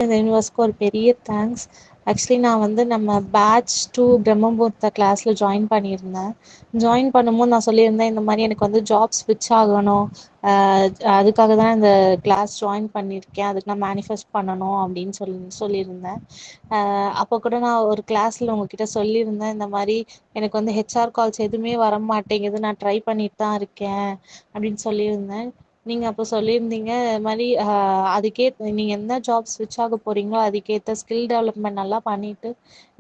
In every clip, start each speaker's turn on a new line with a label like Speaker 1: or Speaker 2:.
Speaker 1: இந்த யூனிவர்ஸ்க்கு ஒரு பெரிய தேங்க்ஸ். ஆக்சுவலி நான் வந்து நம்ம பேட்ச் 2 பிரம்மமுகூர்த்தா கிளாஸ்ல ஜாயின் பண்ணியிருந்தேன். ஜாயின் பண்ணும்போது நான் சொல்லியிருந்தேன் இந்த மாதிரி எனக்கு வந்து ஜாப் ஸ்விட்ச் ஆகணும், அதுக்காக தான் இந்த கிளாஸ் ஜாயின் பண்ணியிருக்கேன், அதுக்கு நான் மேனிஃபெஸ்ட் பண்ணணும் அப்படின்னு சொல்லியிருந்தேன். அப்போ கூட நான் ஒரு கிளாஸ்ல உங்ககிட்ட சொல்லியிருந்தேன் இந்த மாதிரி எனக்கு வந்து ஹெச்ஆர் கால்ஸ் எதுவுமே வர மாட்டேங்குது, நான் ட்ரை பண்ணிட்டு தான் இருக்கேன் அப்படின்னு சொல்லியிருந்தேன். நீங்க அப்போ சொல்லியிருந்தீங்க இது மாதிரி அதுக்கே நீங்க என்ன ஜாப் ஸ்விட்ச் ஆக போறீங்களோ அதுக்கேற்ற ஸ்கில் டெவலப்மெண்ட் நல்லா பண்ணிட்டு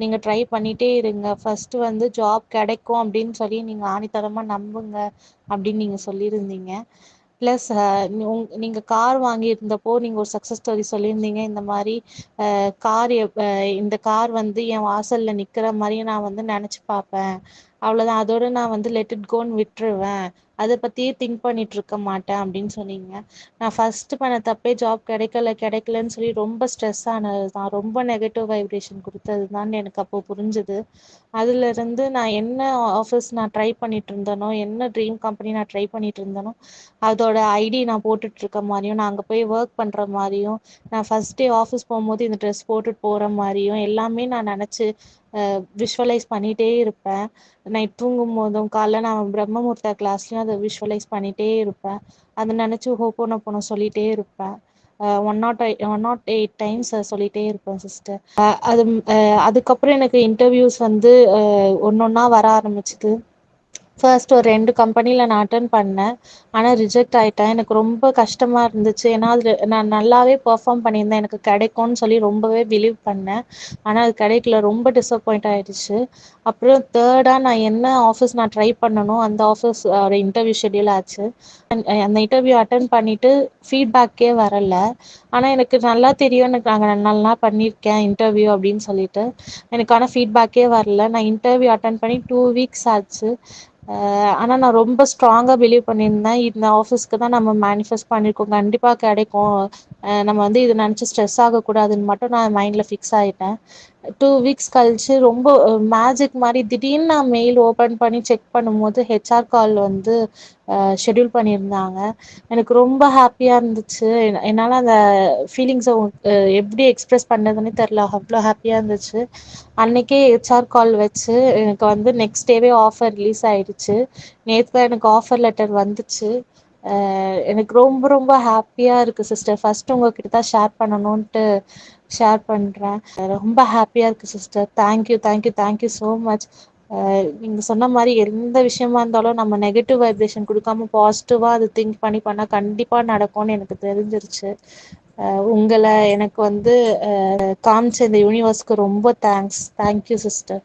Speaker 1: நீங்க ட்ரை பண்ணிட்டே இருங்க, ஃபர்ஸ்ட் வந்து ஜாப் கிடைக்கும் அப்படின்னு சொல்லி நீங்க ஆணித்தரமா நம்புங்க அப்படின்னு நீங்க சொல்லியிருந்தீங்க. ப்ளஸ் நீங்க கார் வாங்கியிருந்தப்போ நீங்க ஒரு சக்ஸஸ் ஸ்டோரி சொல்லியிருந்தீங்க இந்த மாதிரி கார் இந்த கார் வந்து என் வாசல்ல நிக்கிற மாதிரி நான் வந்து நினைச்சு பார்ப்பேன், அவ்வளவுதான், அதோட நான் வந்து லெட் இட் கோன்னு விட்டுருவேன், அதை பத்தியே திங்க் பண்ணிட்டு இருக்க மாட்டேன் அப்படின்னு சொன்னீங்க. நான் ஃபர்ஸ்ட் பண்ண தப்பே ஜாப் கிடைக்கலன்னு சொல்லி ரொம்ப ஸ்ட்ரெஸ் ஆனது தான், ரொம்ப நெகட்டிவ் வைப்ரேஷன் கொடுத்தது தான் எனக்கு அப்போ புரிஞ்சுது. அதுல இருந்து நான் என்ன ஆஃபீஸ் நான் ட்ரை பண்ணிட்டு இருந்தேனோ, என்ன ட்ரீம் கம்பெனி நான் ட்ரை பண்ணிட்டு இருந்தேனோ அதோட ஐடி நான் போட்டுட்டு இருக்க மாதிரியும், நான் அங்கே போய் ஒர்க் பண்ற மாதிரியும், நான் ஃபர்ஸ்ட் டே ஆஃபீஸ் போகும்போது இந்த ட்ரெஸ் போட்டுட்டு போற மாதிரியும் எல்லாமே நான் நினச்சி விஷுவலைஸ் பண்ணிட்டே இருப்பேன். நைட் தூங்கும் போதும் காலைல நான் பிரம்மமுகூர்த்தா கிளாஸ்லையும் அதை விஷுவலைஸ் பண்ணிட்டே இருப்பேன். அதை நினச்சி ஹோப்போனோபோனோ சொல்லிட்டே இருப்பேன். 108 டைம்ஸ் சொல்லிட்டே இருப்பேன் சிஸ்டர். அதுக்கப்புறம் எனக்கு இன்டர்வியூஸ் வந்து ஒன்னொன்னா வர ஆரம்பிச்சுது. ஃபர்ஸ்ட் ஒரு 2 கம்பெனியில் நான் அட்டன் பண்ணேன், ஆனால் ரிஜெக்ட் ஆகிட்டேன். எனக்கு ரொம்ப கஷ்டமாக இருந்துச்சு, ஏன்னா அதில் நான் நல்லாவே பெர்ஃபார்ம் பண்ணியிருந்தேன், எனக்கு கிடைக்கும்னு சொல்லி ரொம்பவே பிலீவ் பண்ணேன். ஆனால் அது கிடைக்கல, ரொம்ப டிசப்பாயிண்ட் ஆகிடுச்சு. அப்புறம் தேர்டாக நான் என்ன ஆஃபீஸ் நான் ட்ரை பண்ணணும் அந்த ஆஃபீஸ் ஒரு இன்டர்வியூ ஷெட்யூல் ஆச்சு. அந்த இன்டர்வியூ அட்டன் பண்ணிவிட்டு ஃபீட்பேக்கே வரலை. ஆனால் எனக்கு நல்லா தெரியும் எனக்கு நாங்கள் நல்லா பண்ணியிருக்கேன் இன்டர்வியூ அப்படின்னு சொல்லிட்டு. எனக்கு ஆனால் ஃபீட்பேக்கே வரல. நான் இன்டர்வியூ அட்டன் பண்ணி 2 வீக்ஸ் ஆச்சு. ஆனால் நான் ரொம்ப ஸ்ட்ராங்காக பிலீவ் பண்ணியிருந்தேன், இந்த ஆஃபீஸ்க்கு தான் நம்ம மேனிஃபெஸ்ட் பண்ணியிருக்கோம், கண்டிப்பாக கிடைக்கும், நம்ம வந்து இதை நினச்சி ஸ்ட்ரெஸ் ஆகக்கூடாதுன்னு மட்டும் நான் மைண்டில் ஃபிக்ஸ் ஆகிட்டேன். 2 வீக்ஸ் கழிச்சு ரொம்ப மேஜிக் மாதிரி திடீர்னு நான் மெயில் ஓப்பன் பண்ணி செக் பண்ணும்போது ஹெச்ஆர் கால் வந்து ஷெட்யூல் பண்ணியிருந்தாங்க. எனக்கு ரொம்ப ஹாப்பியாக இருந்துச்சு. என்னால் அந்த ஃபீலிங்ஸை எப்படி எக்ஸ்ப்ரெஸ் பண்ணுறதுன்னு தெரில, அவ்வளோ ஹாப்பியாக இருந்துச்சு. அன்னைக்கே ஹெச்ஆர் கால் வச்சு எனக்கு வந்து நெக்ஸ்ட் டேவே ஆஃபர் ரிலீஸ் ஆயிடுச்சு. நேற்று தான் எனக்கு ஆஃபர் லெட்டர் வந்துச்சு. எனக்கு ரொம்ப ரொம்ப ஹாப்பியாக இருக்குது சிஸ்டர். ஃபர்ஸ்ட் உங்ககிட்ட தான் ஷேர் பண்ணணுன்ட்டு ஷேர் பண்ணுறேன். ரொம்ப ஹாப்பியாக இருக்குது sister. Thank you thank you thank you so much. நீங்கள் சொன்ன மாதிரி எந்த விஷயமா இருந்தாலும் நம்ம நெகட்டிவ் வைப்ரேஷன் கொடுக்காம பாசிட்டிவாக அது திங்க் பண்ணால் கண்டிப்பாக நடக்கும்னு எனக்கு தெரிஞ்சிருச்சு. உங்களை எனக்கு வந்து காமிச்ச இந்த யூனிவர்ஸ்க்கு ரொம்ப தேங்க்ஸ். Thank you sister.